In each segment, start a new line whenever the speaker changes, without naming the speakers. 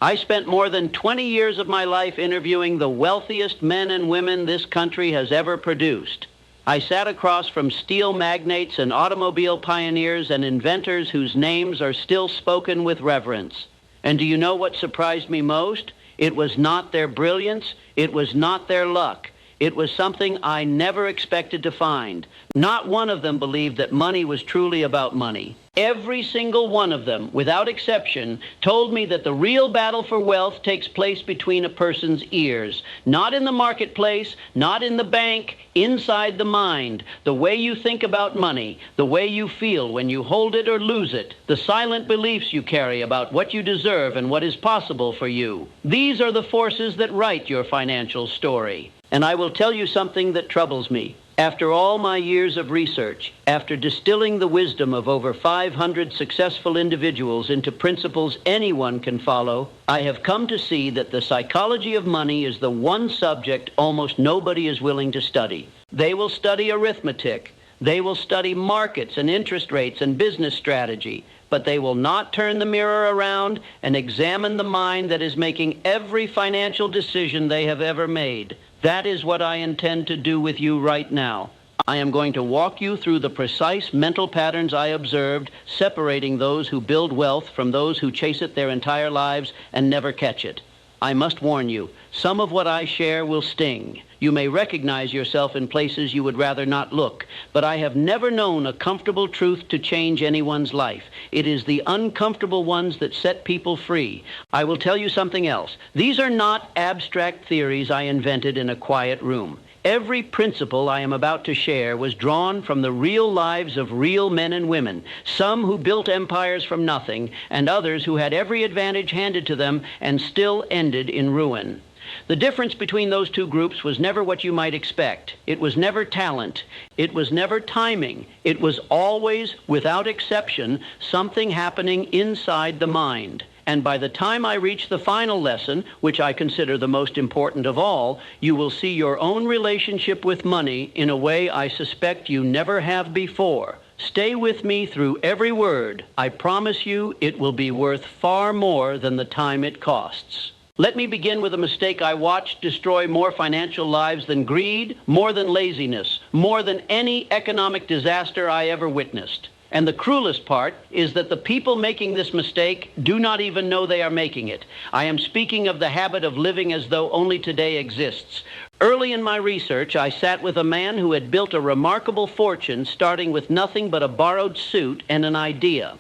I spent more than 20 years of my life interviewing the wealthiest men and women this country has ever produced. I sat across from steel magnates and automobile pioneers and inventors whose names are still spoken with reverence. And do you know what surprised me most? It was not their brilliance. It was not their luck. It was something I never expected to find. Not one of them believed that money was truly about money. Every single one of them, without exception, told me that the real battle for wealth takes place between a person's ears. Not in the marketplace, not in the bank, inside the mind. The way you think about money, the way you feel when you hold it or lose it, the silent beliefs you carry about what you deserve and what is possible for you. These are the forces that write your financial story. And I will tell you something that troubles me. After all my years of research, after distilling the wisdom of over 500 successful individuals into principles anyone can follow, I have come to see that the psychology of money is the one subject almost nobody is willing to study. They will study arithmetic. They will study markets and interest rates and business strategy, but they will not turn the mirror around and examine the mind that is making every financial decision they have ever made. That is what I intend to do with you right now. I am going to walk you through the precise mental patterns I observed, separating those who build wealth from those who chase it their entire lives and never catch it. I must warn you, some of what I share will sting. You may recognize yourself in places you would rather not look, but I have never known a comfortable truth to change anyone's life. It is the uncomfortable ones that set people free. I will tell you something else. These are not abstract theories I invented in a quiet room. Every principle I am about to share was drawn from the real lives of real men and women, some who built empires from nothing, and others who had every advantage handed to them and still ended in ruin. The difference between those two groups was never what you might expect. It was never talent. It was never timing. It was always, without exception, something happening inside the mind. And by the time I reach the final lesson, which I consider the most important of all, you will see your own relationship with money in a way I suspect you never have before. Stay with me through every word. I promise you it will be worth far more than the time it costs. Let me begin with a mistake I watched destroy more financial lives than greed, more than laziness, more than any economic disaster I ever witnessed. And the cruelest part is that the people making this mistake do not even know they are making it. I am speaking of the habit of living as though only today exists. Early in my research, I sat with a man who had built a remarkable fortune starting with nothing but a borrowed suit and an idea.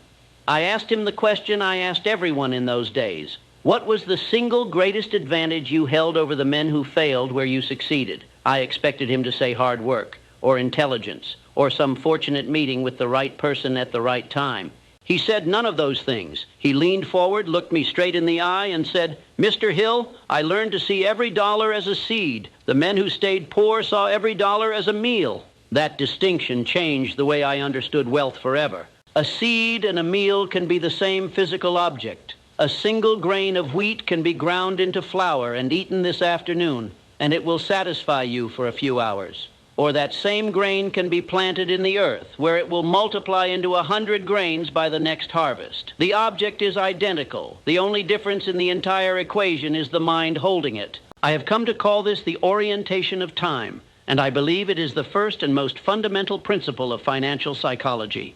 I asked him the question I asked everyone in those days. What was the single greatest advantage you held over the men who failed where you succeeded? I expected him to say hard work, or intelligence, or some fortunate meeting with the right person at the right time. He said none of those things. He leaned forward, looked me straight in the eye, and said, "Mr. Hill, I learned to see every dollar as a seed. The men who stayed poor saw every dollar as a meal." That distinction changed the way I understood wealth forever. A seed and a meal can be the same physical object. A single grain of wheat can be ground into flour and eaten this afternoon, and it will satisfy you for a few hours. Or that same grain can be planted in the earth, where it will multiply into 100 grains by the next harvest. The object is identical. The only difference in the entire equation is the mind holding it. I have come to call this the orientation of time, and I believe it is the first and most fundamental principle of financial psychology.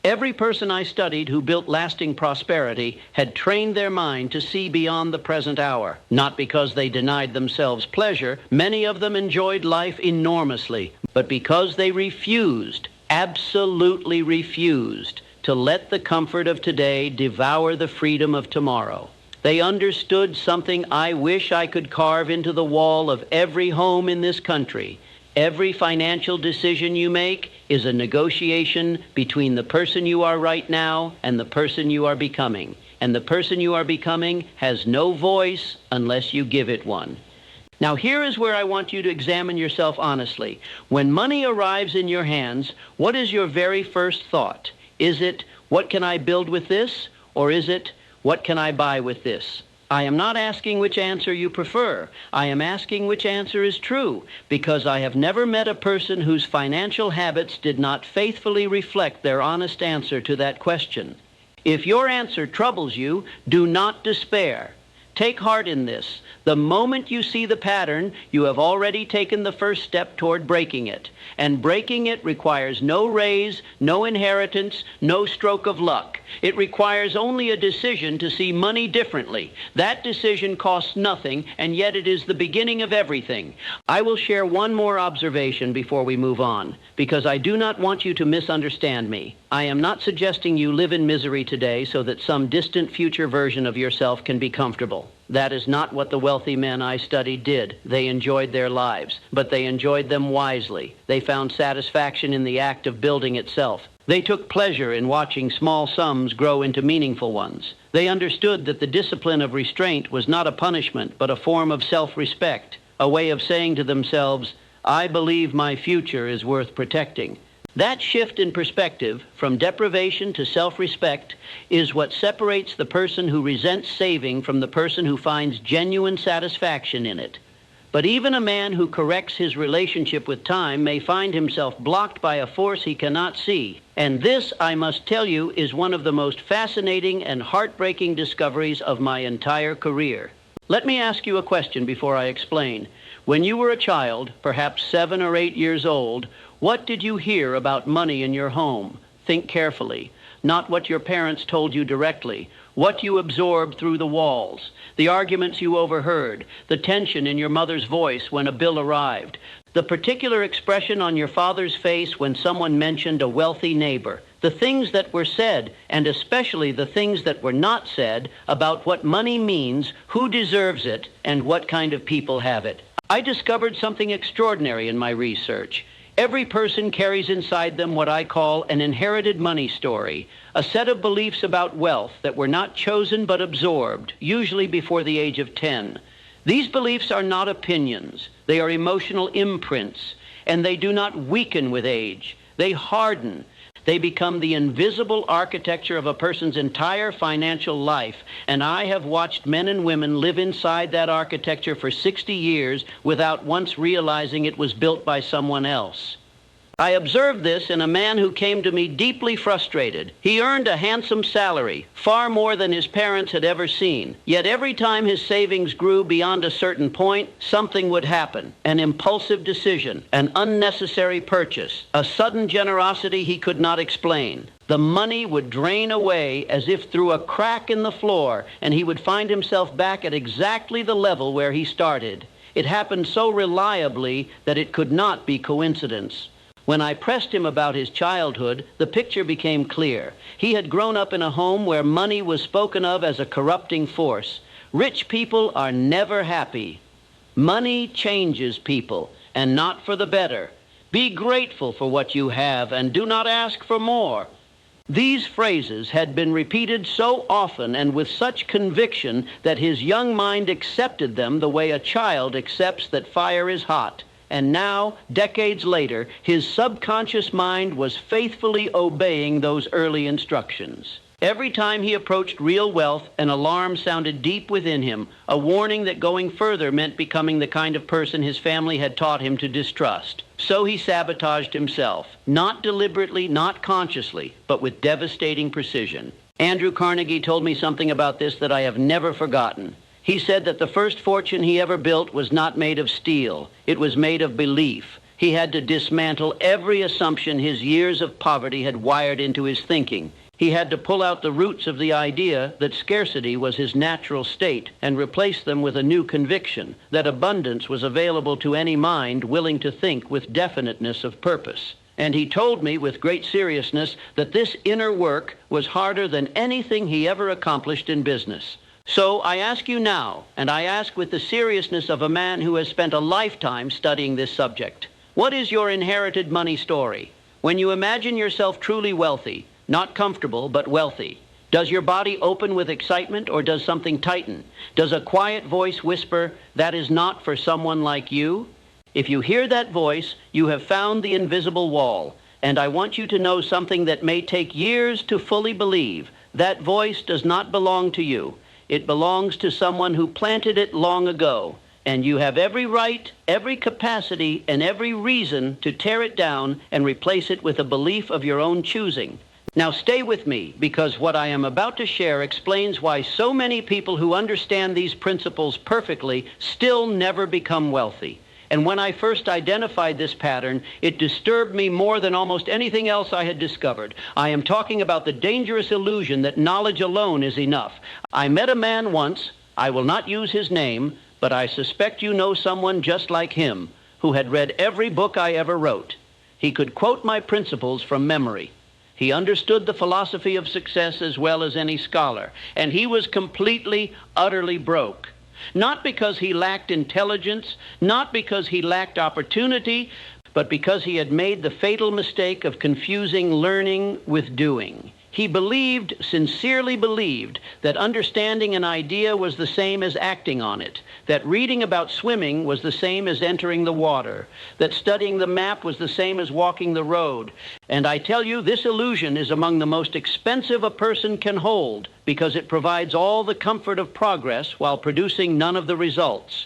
Every person I studied who built lasting prosperity had trained their mind to see beyond the present hour. Not because they denied themselves pleasure, many of them enjoyed life enormously, but because they refused, absolutely refused, to let the comfort of today devour the freedom of tomorrow. They understood something I wish I could carve into the wall of every home in this country. Every financial decision you make is a negotiation between the person you are right now and the person you are becoming. And the person you are becoming has no voice unless you give it one. Now here is where I want you to examine yourself honestly. When money arrives in your hands, what is your very first thought? Is it, what can I build with this? Or is it, what can I buy with this? I am not asking which answer you prefer. I am asking which answer is true, because I have never met a person whose financial habits did not faithfully reflect their honest answer to that question. If your answer troubles you, do not despair. Take heart in this. The moment you see the pattern, you have already taken the first step toward breaking it. And breaking it requires no raise, no inheritance, no stroke of luck. It requires only a decision to see money differently. That decision costs nothing, and yet it is the beginning of everything. I will share one more observation before we move on, because I do not want you to misunderstand me. I am not suggesting you live in misery today so that some distant future version of yourself can be comfortable. That is not what the wealthy men I studied did. They enjoyed their lives, but they enjoyed them wisely. They found satisfaction in the act of building itself. They took pleasure in watching small sums grow into meaningful ones. They understood that the discipline of restraint was not a punishment, but a form of self-respect, a way of saying to themselves, I believe my future is worth protecting. That shift in perspective, from deprivation to self-respect, is what separates the person who resents saving from the person who finds genuine satisfaction in it. But even a man who corrects his relationship with time may find himself blocked by a force he cannot see. And this, I must tell you, is one of the most fascinating and heartbreaking discoveries of my entire career. Let me ask you a question before I explain. When you were a child, perhaps 7 or 8 years old, what did you hear about money in your home? Think carefully. Not what your parents told you directly. What you absorbed through the walls. The arguments you overheard. The tension in your mother's voice when a bill arrived. The particular expression on your father's face when someone mentioned a wealthy neighbor. The things that were said, and especially the things that were not said, about what money means, who deserves it, and what kind of people have it. I discovered something extraordinary in my research. Every person carries inside them what I call an inherited money story, a set of beliefs about wealth that were not chosen but absorbed, usually before the age of 10. These beliefs are not opinions. They are emotional imprints, and they do not weaken with age. They harden. They become the invisible architecture of a person's entire financial life, and I have watched men and women live inside that architecture for 60 years without once realizing it was built by someone else. I observed this in a man who came to me deeply frustrated. He earned a handsome salary, far more than his parents had ever seen. Yet every time his savings grew beyond a certain point, something would happen. An impulsive decision, an unnecessary purchase, a sudden generosity he could not explain. The money would drain away as if through a crack in the floor, and he would find himself back at exactly the level where he started. It happened so reliably that it could not be coincidence. When I pressed him about his childhood, the picture became clear. He had grown up in a home where money was spoken of as a corrupting force. Rich people are never happy. Money changes people, and not for the better. Be grateful for what you have, and do not ask for more. These phrases had been repeated so often and with such conviction that his young mind accepted them the way a child accepts that fire is hot. And now, decades later, his subconscious mind was faithfully obeying those early instructions. Every time he approached real wealth, an alarm sounded deep within him, a warning that going further meant becoming the kind of person his family had taught him to distrust. So he sabotaged himself, not deliberately, not consciously, but with devastating precision. Andrew Carnegie told me something about this that I have never forgotten. He said that the first fortune he ever built was not made of steel. It was made of belief. He had to dismantle every assumption his years of poverty had wired into his thinking. He had to pull out the roots of the idea that scarcity was his natural state and replace them with a new conviction that abundance was available to any mind willing to think with definiteness of purpose. And he told me with great seriousness that this inner work was harder than anything he ever accomplished in business. So I ask you now, and I ask with the seriousness of a man who has spent a lifetime studying this subject, what is your inherited money story? When you imagine yourself truly wealthy, not comfortable, but wealthy, does your body open with excitement or does something tighten? Does a quiet voice whisper, that is not for someone like you? If you hear that voice, you have found the invisible wall. And I want you to know something that may take years to fully believe. That voice does not belong to you. It belongs to someone who planted it long ago, and you have every right, every capacity, and every reason to tear it down and replace it with a belief of your own choosing. Now stay with me, because what I am about to share explains why so many people who understand these principles perfectly still never become wealthy. And when I first identified this pattern, it disturbed me more than almost anything else I had discovered. I am talking about the dangerous illusion that knowledge alone is enough. I met a man once, I will not use his name, but I suspect you know someone just like him, who had read every book I ever wrote. He could quote my principles from memory. He understood the philosophy of success as well as any scholar, and he was completely, utterly broke. Not because he lacked intelligence, not because he lacked opportunity, but because he had made the fatal mistake of confusing learning with doing. He believed, sincerely believed, that understanding an idea was the same as acting on it, that reading about swimming was the same as entering the water, that studying the map was the same as walking the road. And I tell you, this illusion is among the most expensive a person can hold, because it provides all the comfort of progress while producing none of the results.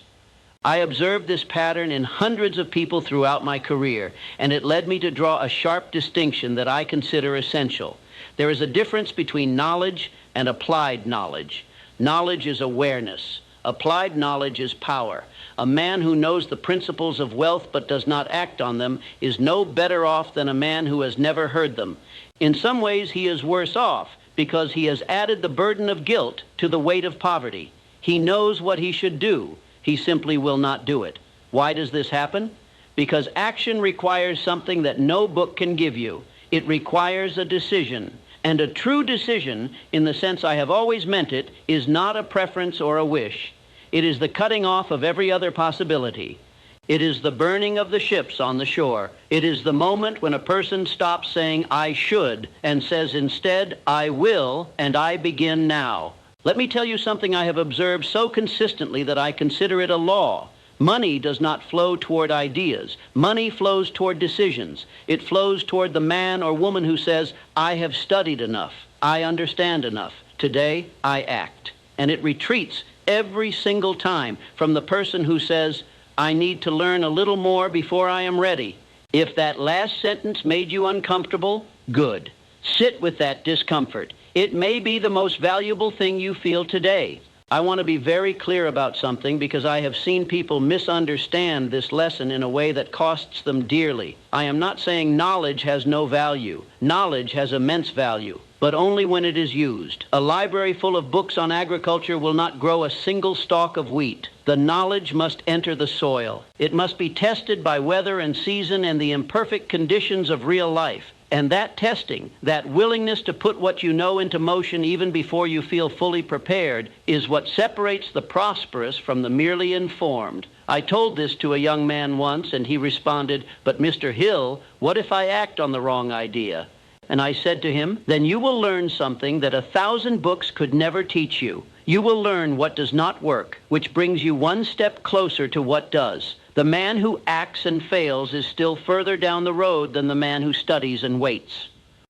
I observed this pattern in hundreds of people throughout my career, and it led me to draw a sharp distinction that I consider essential. There is a difference between knowledge and applied knowledge. Knowledge is awareness. Applied knowledge is power. A man who knows the principles of wealth but does not act on them is no better off than a man who has never heard them. In some ways, he is worse off because he has added the burden of guilt to the weight of poverty. He knows what he should do. He simply will not do it. Why does this happen? Because action requires something that no book can give you. It requires a decision. And a true decision, in the sense I have always meant it, is not a preference or a wish. It is the cutting off of every other possibility. It is the burning of the ships on the shore. It is the moment when a person stops saying, I should, and says instead, I will, and I begin now. Let me tell you something I have observed so consistently that I consider it a law. Money does not flow toward ideas. Money flows toward decisions. It flows toward the man or woman who says, I have studied enough. I understand enough. Today, I act. And it retreats every single time from the person who says, I need to learn a little more before I am ready. If that last sentence made you uncomfortable, good. Sit with that discomfort. It may be the most valuable thing you feel today. I want to be very clear about something because I have seen people misunderstand this lesson in a way that costs them dearly. I am not saying knowledge has no value. Knowledge has immense value, but only when it is used. A library full of books on agriculture will not grow a single stalk of wheat. The knowledge must enter the soil. It must be tested by weather and season and the imperfect conditions of real life. And that testing, that willingness to put what you know into motion even before you feel fully prepared, is what separates the prosperous from the merely informed. I told this to a young man once, and he responded, but Mr. Hill, what if I act on the wrong idea? And I said to him, then you will learn something that 1,000 books could never teach you. You will learn what does not work, which brings you one step closer to what does. The man who acts and fails is still further down the road than the man who studies and waits.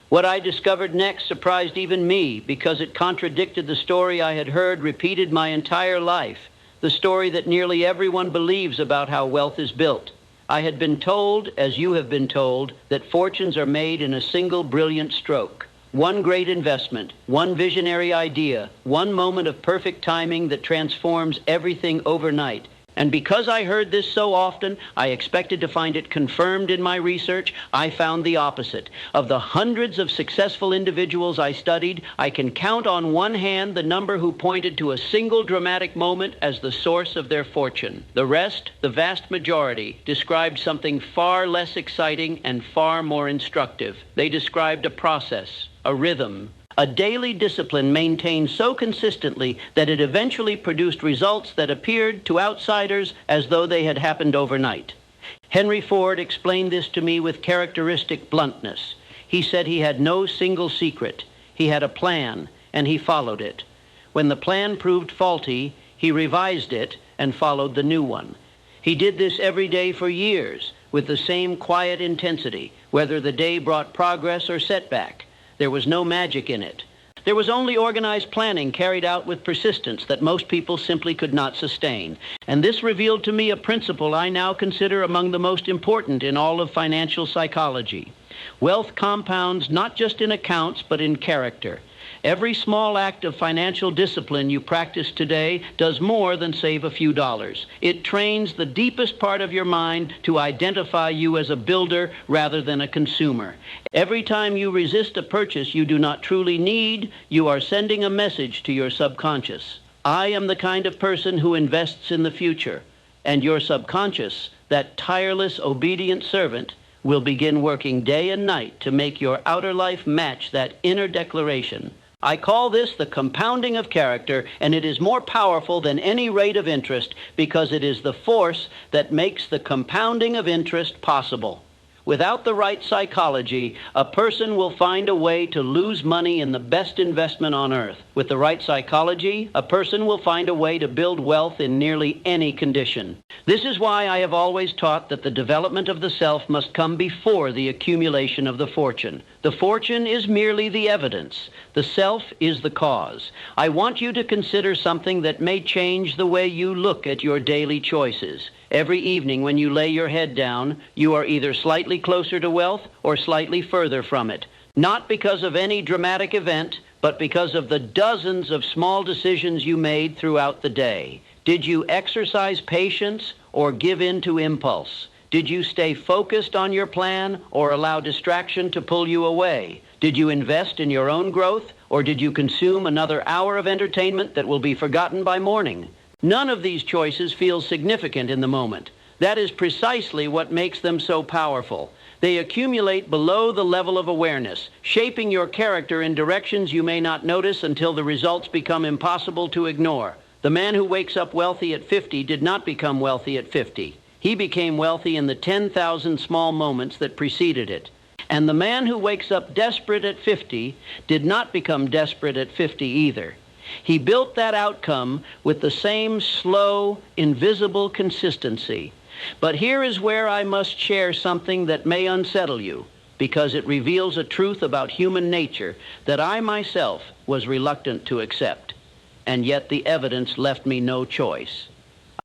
What I discovered next surprised even me because it contradicted the story I had heard repeated my entire life, the story that nearly everyone believes about how wealth is built. I had been told, as you have been told, that fortunes are made in a single brilliant stroke. One great investment, one visionary idea, one moment of perfect timing that transforms everything overnight. And because I heard this so often, I expected to find it confirmed in my research. I found the opposite. Of the hundreds of successful individuals I studied, I can count on one hand the number who pointed to a single dramatic moment as the source of their fortune. The rest, the vast majority, described something far less exciting and far more instructive. They described a process, a rhythm, a daily discipline maintained so consistently that it eventually produced results that appeared to outsiders as though they had happened overnight. Henry Ford explained this to me with characteristic bluntness. He said he had no single secret. He had a plan, and he followed it. When the plan proved faulty, he revised it and followed the new one. He did this every day for years with the same quiet intensity, whether the day brought progress or setback. There was no magic in it. There was only organized planning carried out with persistence that most people simply could not sustain. And this revealed to me a principle I now consider among the most important in all of financial psychology. Wealth compounds not just in accounts, but in character. Every small act of financial discipline you practice today does more than save a few dollars. It trains the deepest part of your mind to identify you as a builder rather than a consumer. Every time you resist a purchase you do not truly need, you are sending a message to your subconscious. I am the kind of person who invests in the future, and your subconscious, that tireless, obedient servant, will begin working day and night to make your outer life match that inner declaration. I call this the compounding of character, and it is more powerful than any rate of interest because it is the force that makes the compounding of interest possible. Without the right psychology, a person will find a way to lose money in the best investment on earth. With the right psychology, a person will find a way to build wealth in nearly any condition. This is why I have always taught that the development of the self must come before the accumulation of the fortune. The fortune is merely the evidence. The self is the cause. I want you to consider something that may change the way you look at your daily choices. Every evening when you lay your head down, you are either slightly closer to wealth or slightly further from it. Not because of any dramatic event, but because of the dozens of small decisions you made throughout the day. Did you exercise patience or give in to impulse? Did you stay focused on your plan or allow distraction to pull you away? Did you invest in your own growth or did you consume another hour of entertainment that will be forgotten by morning? None of these choices feels significant in the moment. That is precisely what makes them so powerful. They accumulate below the level of awareness, shaping your character in directions you may not notice until the results become impossible to ignore. The man who wakes up wealthy at 50 did not become wealthy at 50. He became wealthy in the 10,000 small moments that preceded it. And the man who wakes up desperate at 50 did not become desperate at 50 either. He built that outcome with the same slow, invisible consistency. But here is where I must share something that may unsettle you, because it reveals a truth about human nature that I myself was reluctant to accept. And yet the evidence left me no choice.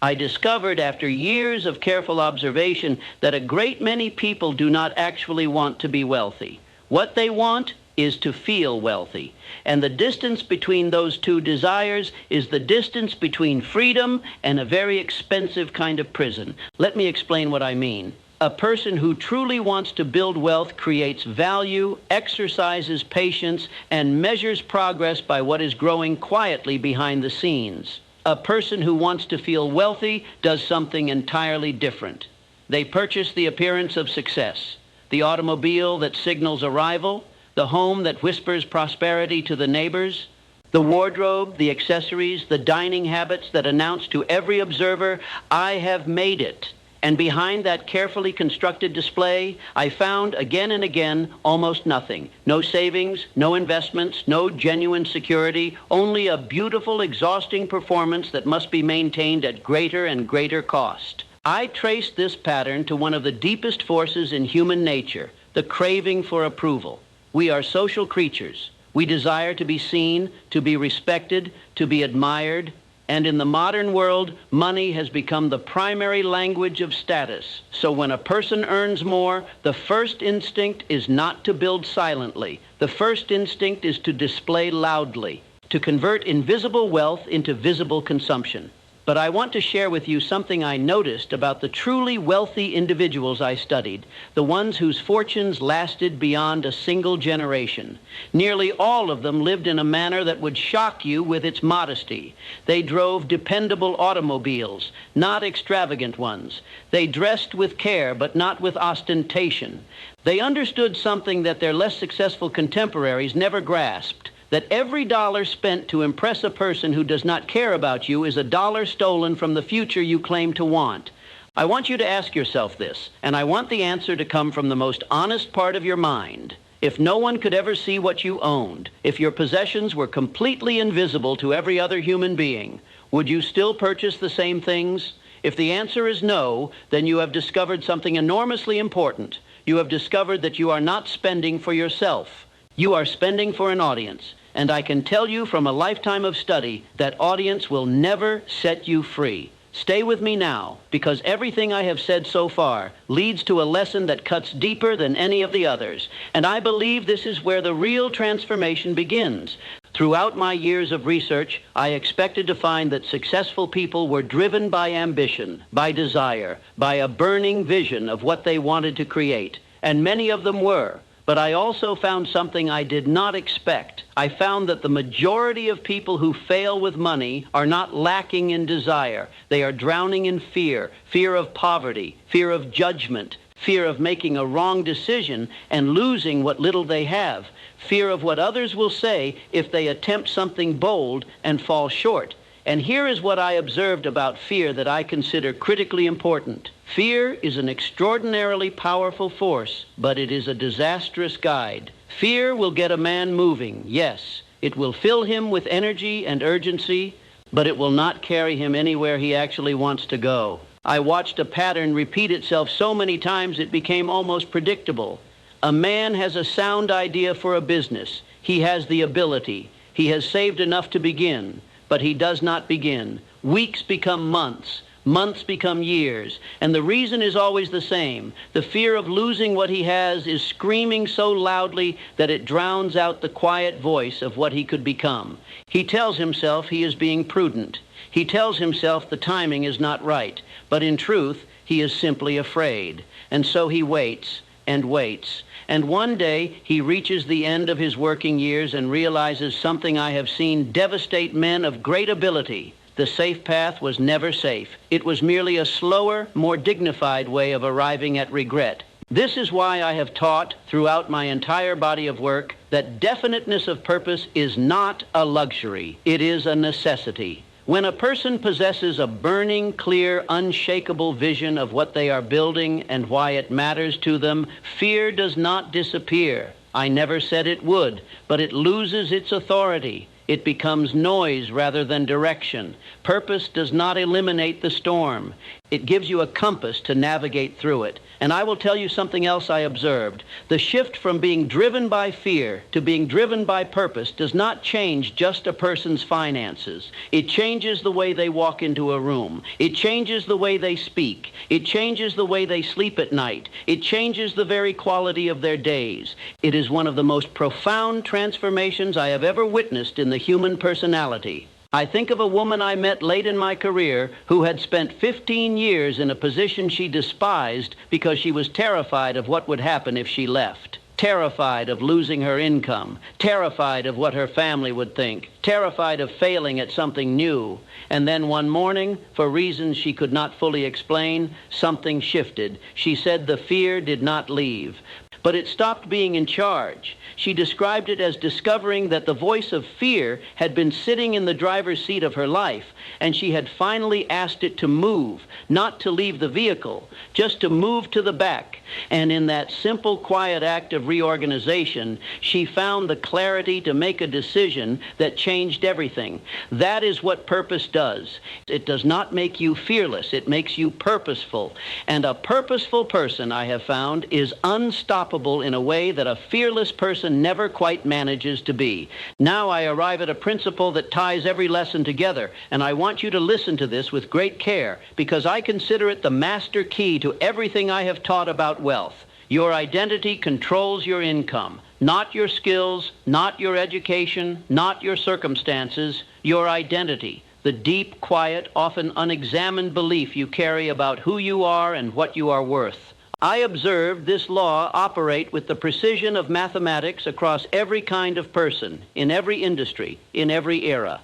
I discovered after years of careful observation that a great many people do not actually want to be wealthy. What they want is to feel wealthy. And the distance between those two desires is the distance between freedom and a very expensive kind of prison. Let me explain what I mean. A person who truly wants to build wealth creates value, exercises patience, and measures progress by what is growing quietly behind the scenes. A person who wants to feel wealthy does something entirely different. They purchase the appearance of success, the automobile that signals arrival, the home that whispers prosperity to the neighbors, the wardrobe, the accessories, the dining habits that announce to every observer, I have made it. And behind that carefully constructed display, I found again and again almost nothing. No savings, no investments, no genuine security, only a beautiful, exhausting performance that must be maintained at greater and greater cost. I traced this pattern to one of the deepest forces in human nature, the craving for approval. We are social creatures. We desire to be seen, to be respected, to be admired, and in the modern world, money has become the primary language of status. So when a person earns more, the first instinct is not to build silently. The first instinct is to display loudly, to convert invisible wealth into visible consumption. But I want to share with you something I noticed about the truly wealthy individuals I studied, the ones whose fortunes lasted beyond a single generation. Nearly all of them lived in a manner that would shock you with its modesty. They drove dependable automobiles, not extravagant ones. They dressed with care, but not with ostentation. They understood something that their less successful contemporaries never grasped, that every dollar spent to impress a person who does not care about you is a dollar stolen from the future you claim to want. I want you to ask yourself this, and I want the answer to come from the most honest part of your mind. If no one could ever see what you owned, if your possessions were completely invisible to every other human being, would you still purchase the same things? If the answer is no, then you have discovered something enormously important. You have discovered that you are not spending for yourself. You are spending for an audience. And I can tell you from a lifetime of study that audience will never set you free. Stay with me now, because everything I have said so far leads to a lesson that cuts deeper than any of the others, and I believe this is where the real transformation begins. Throughout my years of research, I expected to find that successful people were driven by ambition, by desire, by a burning vision of what they wanted to create, and many of them were. But I also found something I did not expect. I found that the majority of people who fail with money are not lacking in desire. They are drowning in fear, fear of poverty, fear of judgment, fear of making a wrong decision and losing what little they have, fear of what others will say if they attempt something bold and fall short. And here is what I observed about fear that I consider critically important. Fear is an extraordinarily powerful force, but it is a disastrous guide. Fear will get a man moving, yes. It will fill him with energy and urgency, but it will not carry him anywhere he actually wants to go. I watched a pattern repeat itself so many times it became almost predictable. A man has a sound idea for a business. He has the ability. He has saved enough to begin. But he does not begin. Weeks become months. Months become years. And the reason is always the same. The fear of losing what he has is screaming so loudly that it drowns out the quiet voice of what he could become. He tells himself he is being prudent. He tells himself the timing is not right. But in truth, he is simply afraid. And so he waits and waits. And one day he reaches the end of his working years and realizes something I have seen devastate men of great ability. The safe path was never safe. It was merely a slower, more dignified way of arriving at regret. This is why I have taught throughout my entire body of work that definiteness of purpose is not a luxury. It is a necessity. When a person possesses a burning, clear, unshakable vision of what they are building and why it matters to them, fear does not disappear. I never said it would, but it loses its authority. It becomes noise rather than direction. Purpose does not eliminate the storm. It gives you a compass to navigate through it. And I will tell you something else I observed. The shift from being driven by fear to being driven by purpose does not change just a person's finances. It changes the way they walk into a room. It changes the way they speak. It changes the way they sleep at night. It changes the very quality of their days. It is one of the most profound transformations I have ever witnessed in the human personality. I think of a woman I met late in my career who had spent 15 years in a position she despised because she was terrified of what would happen if she left. Terrified of losing her income, terrified of what her family would think, terrified of failing at something new. And then one morning, for reasons she could not fully explain, something shifted. She said the fear did not leave, but it stopped being in charge. She described it as discovering that the voice of fear had been sitting in the driver's seat of her life, and she had finally asked it to move, not to leave the vehicle, just to move to the back. And in that simple, quiet act of reorganization, she found the clarity to make a decision that changed everything. That is what purpose does. It does not make you fearless. It makes you purposeful. And a purposeful person, I have found, is unstoppable in a way that a fearless person never quite manages to be. Now I arrive at a principle that ties every lesson together, and I want you to listen to this with great care, because I consider it the master key to everything I have taught about wealth. Your identity controls your income, not your skills, not your education, not your circumstances, your identity. The deep, quiet, often unexamined belief you carry about who you are and what you are worth. I observed this law operate with the precision of mathematics across every kind of person, in every industry, in every era.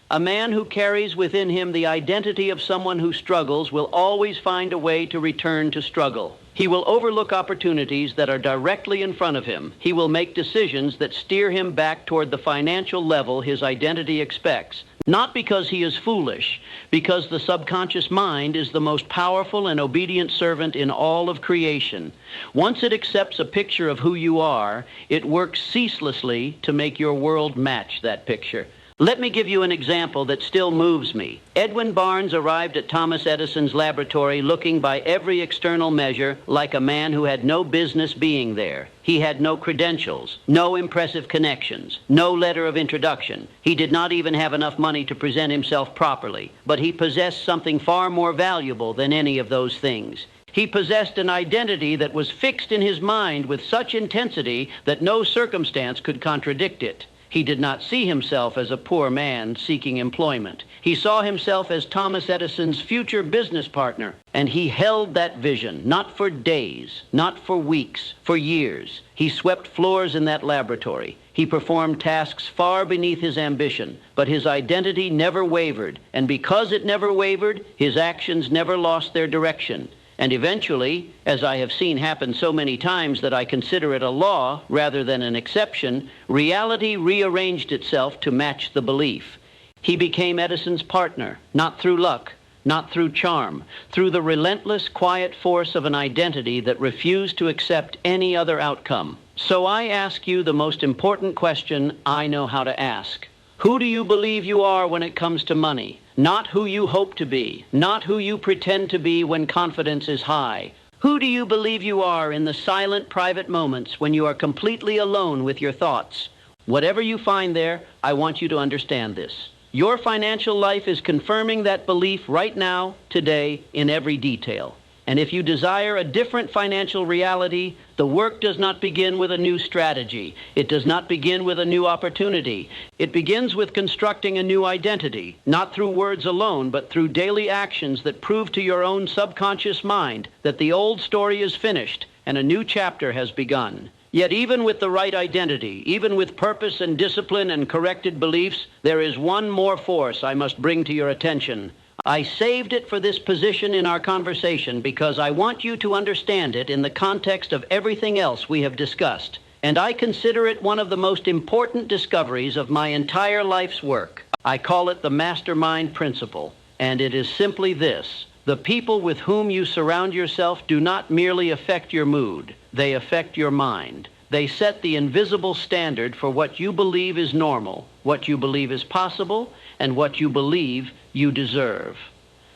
A man who carries within him the identity of someone who struggles will always find a way to return to struggle. He will overlook opportunities that are directly in front of him. He will make decisions that steer him back toward the financial level his identity expects. Not because he is foolish, because the subconscious mind is the most powerful and obedient servant in all of creation. Once it accepts a picture of who you are, it works ceaselessly to make your world match that picture. Let me give you an example that still moves me. Edwin Barnes arrived at Thomas Edison's laboratory looking by every external measure like a man who had no business being there. He had no credentials, no impressive connections, no letter of introduction. He did not even have enough money to present himself properly, but he possessed something far more valuable than any of those things. He possessed an identity that was fixed in his mind with such intensity that no circumstance could contradict it. He did not see himself as a poor man seeking employment. He saw himself as Thomas Edison's future business partner, and he held that vision, not for days, not for weeks, for years. He swept floors in that laboratory. He performed tasks far beneath his ambition, but his identity never wavered, and because it never wavered, his actions never lost their direction. And eventually, as I have seen happen so many times that I consider it a law rather than an exception, reality rearranged itself to match the belief. He became Edison's partner, not through luck, not through charm, through the relentless, quiet force of an identity that refused to accept any other outcome. So I ask you the most important question I know how to ask. Who do you believe you are when it comes to money? Not who you hope to be, not who you pretend to be when confidence is high. Who do you believe you are in the silent, private moments when you are completely alone with your thoughts? Whatever you find there, I want you to understand this. Your financial life is confirming that belief right now, today, in every detail. And if you desire a different financial reality, the work does not begin with a new strategy. It does not begin with a new opportunity. It begins with constructing a new identity, not through words alone, but through daily actions that prove to your own subconscious mind that the old story is finished and a new chapter has begun. Yet even with the right identity, even with purpose and discipline and corrected beliefs, there is one more force I must bring to your attention. I saved it for this position in our conversation because I want you to understand it in the context of everything else we have discussed. And I consider it one of the most important discoveries of my entire life's work. I call it the mastermind principle. And it is simply this. The people with whom you surround yourself do not merely affect your mood. They affect your mind. They set the invisible standard for what you believe is normal, what you believe is possible, and what you believe you deserve.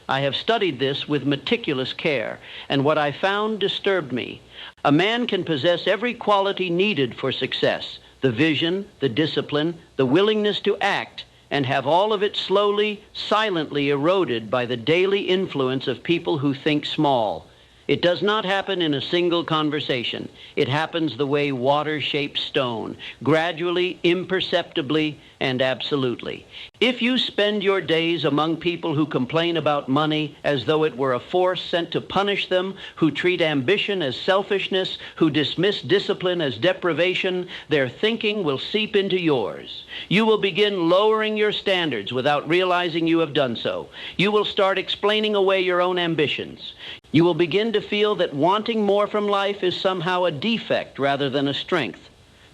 I have studied this with meticulous care, and what I found disturbed me. A man can possess every quality needed for success, the vision, the discipline, the willingness to act, and have all of it slowly, silently eroded by the daily influence of people who think small. It does not happen in a single conversation. It happens the way water shapes stone, gradually, imperceptibly, and absolutely. If you spend your days among people who complain about money as though it were a force sent to punish them, who treat ambition as selfishness, who dismiss discipline as deprivation, their thinking will seep into yours. You will begin lowering your standards without realizing you have done so. You will start explaining away your own ambitions. You will begin to feel that wanting more from life is somehow a defect rather than a strength.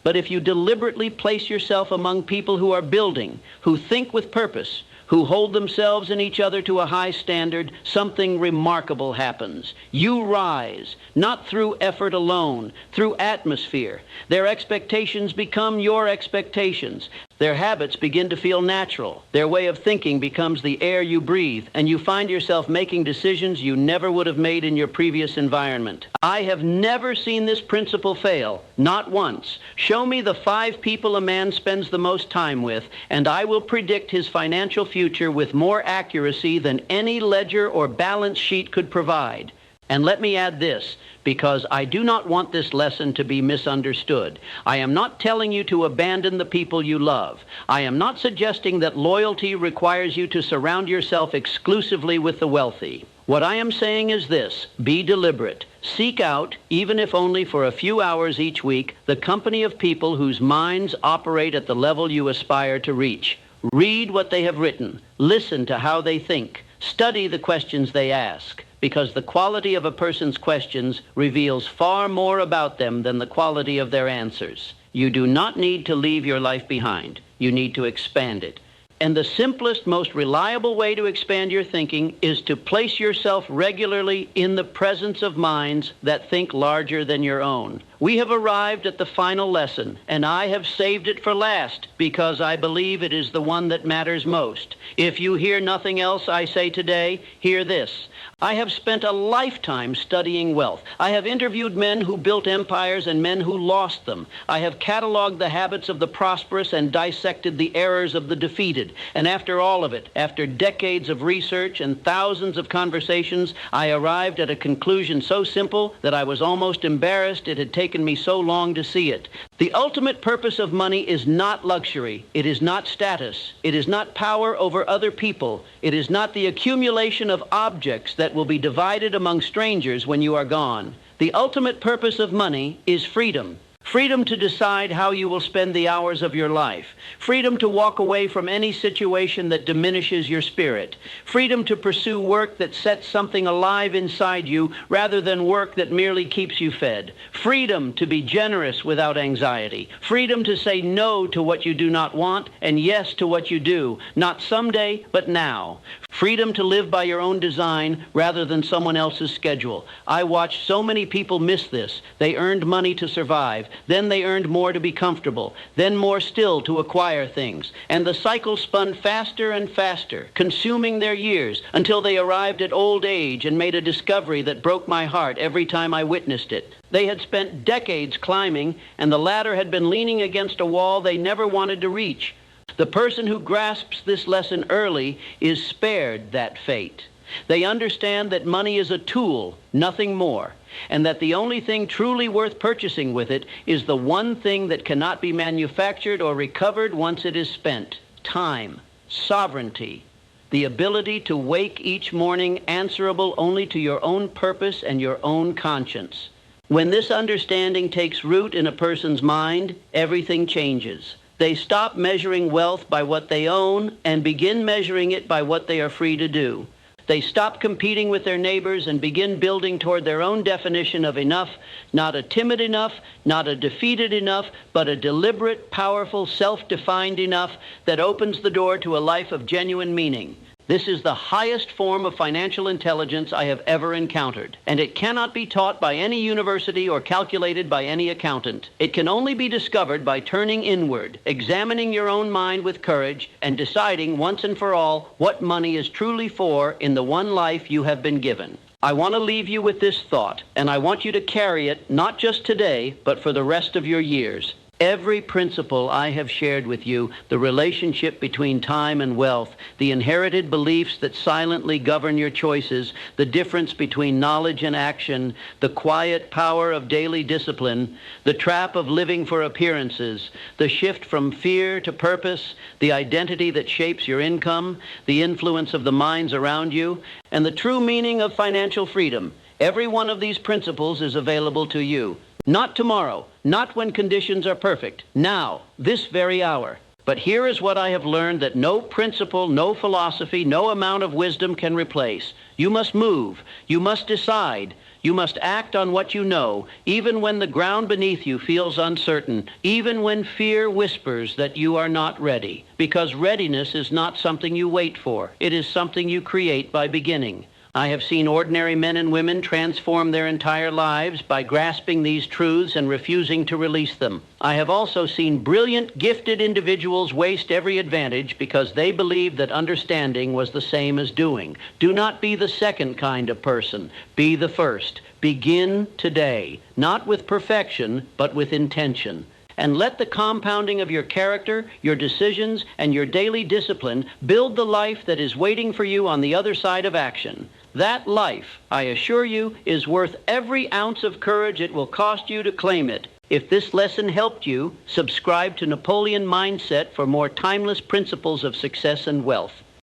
But if you deliberately place yourself among people who are building, who think with purpose, who hold themselves and each other to a high standard, something remarkable happens. You rise, not through effort alone, through atmosphere. Their expectations become your expectations. Their habits begin to feel natural. Their way of thinking becomes the air you breathe, and you find yourself making decisions you never would have made in your previous environment. I have never seen this principle fail, not once. Show me the 5 people a man spends the most time with, and I will predict his financial future with more accuracy than any ledger or balance sheet could provide. And let me add this, because I do not want this lesson to be misunderstood. I am not telling you to abandon the people you love. I am not suggesting that loyalty requires you to surround yourself exclusively with the wealthy. What I am saying is this: be deliberate. Seek out, even if only for a few hours each week, the company of people whose minds operate at the level you aspire to reach. Read what they have written. Listen to how they think. Study the questions they ask. Because the quality of a person's questions reveals far more about them than the quality of their answers. You do not need to leave your life behind. You need to expand it. And the simplest, most reliable way to expand your thinking is to place yourself regularly in the presence of minds that think larger than your own. We have arrived at the final lesson, and I have saved it for last because I believe it is the one that matters most. If you hear nothing else I say today, hear this. I have spent a lifetime studying wealth. I have interviewed men who built empires and men who lost them. I have cataloged the habits of the prosperous and dissected the errors of the defeated. And after all of it, after decades of research and thousands of conversations, I arrived at a conclusion so simple that I was almost embarrassed it had taken me so long to see it. The ultimate purpose of money is not luxury. It is not status. It is not power over other people. It is not the accumulation of objects that will be divided among strangers when you are gone. The ultimate purpose of money is freedom. Freedom to decide how you will spend the hours of your life. Freedom to walk away from any situation that diminishes your spirit. Freedom to pursue work that sets something alive inside you rather than work that merely keeps you fed. Freedom to be generous without anxiety. Freedom to say no to what you do not want and yes to what you do, not someday, but now. Freedom to live by your own design rather than someone else's schedule. I watched so many people miss this. They earned money to survive. Then they earned more to be comfortable. Then more still to acquire things. And the cycle spun faster and faster, consuming their years until they arrived at old age and made a discovery that broke my heart every time I witnessed it. They had spent decades climbing, and the ladder had been leaning against a wall they never wanted to reach. The person who grasps this lesson early is spared that fate. They understand that money is a tool, nothing more, and that the only thing truly worth purchasing with it is the one thing that cannot be manufactured or recovered once it is spent: time, sovereignty, the ability to wake each morning answerable only to your own purpose and your own conscience. When this understanding takes root in a person's mind, everything changes. They stop measuring wealth by what they own and begin measuring it by what they are free to do. They stop competing with their neighbors and begin building toward their own definition of enough, not a timid enough, not a defeated enough, but a deliberate, powerful, self-defined enough that opens the door to a life of genuine meaning. This is the highest form of financial intelligence I have ever encountered, and it cannot be taught by any university or calculated by any accountant. It can only be discovered by turning inward, examining your own mind with courage, and deciding once and for all what money is truly for in the one life you have been given. I want to leave you with this thought, and I want you to carry it not just today, but for the rest of your years. Every principle I have shared with you, the relationship between time and wealth, the inherited beliefs that silently govern your choices, the difference between knowledge and action, the quiet power of daily discipline, the trap of living for appearances, the shift from fear to purpose, the identity that shapes your income, the influence of the minds around you, and the true meaning of financial freedom. Every one of these principles is available to you. Not tomorrow, not when conditions are perfect, now, this very hour. But here is what I have learned that no principle, no philosophy, no amount of wisdom can replace. You must move. You must decide. You must act on what you know, even when the ground beneath you feels uncertain, even when fear whispers that you are not ready. Because readiness is not something you wait for. It is something you create by beginning. I have seen ordinary men and women transform their entire lives by grasping these truths and refusing to release them. I have also seen brilliant, gifted individuals waste every advantage because they believed that understanding was the same as doing. Do not be the second kind of person. Be the first. Begin today, not with perfection, but with intention. And let the compounding of your character, your decisions, and your daily discipline build the life that is waiting for you on the other side of action. That life, I assure you, is worth every ounce of courage it will cost you to claim it. If this lesson helped you, subscribe to Napoleon Mindset for more timeless principles of success and wealth.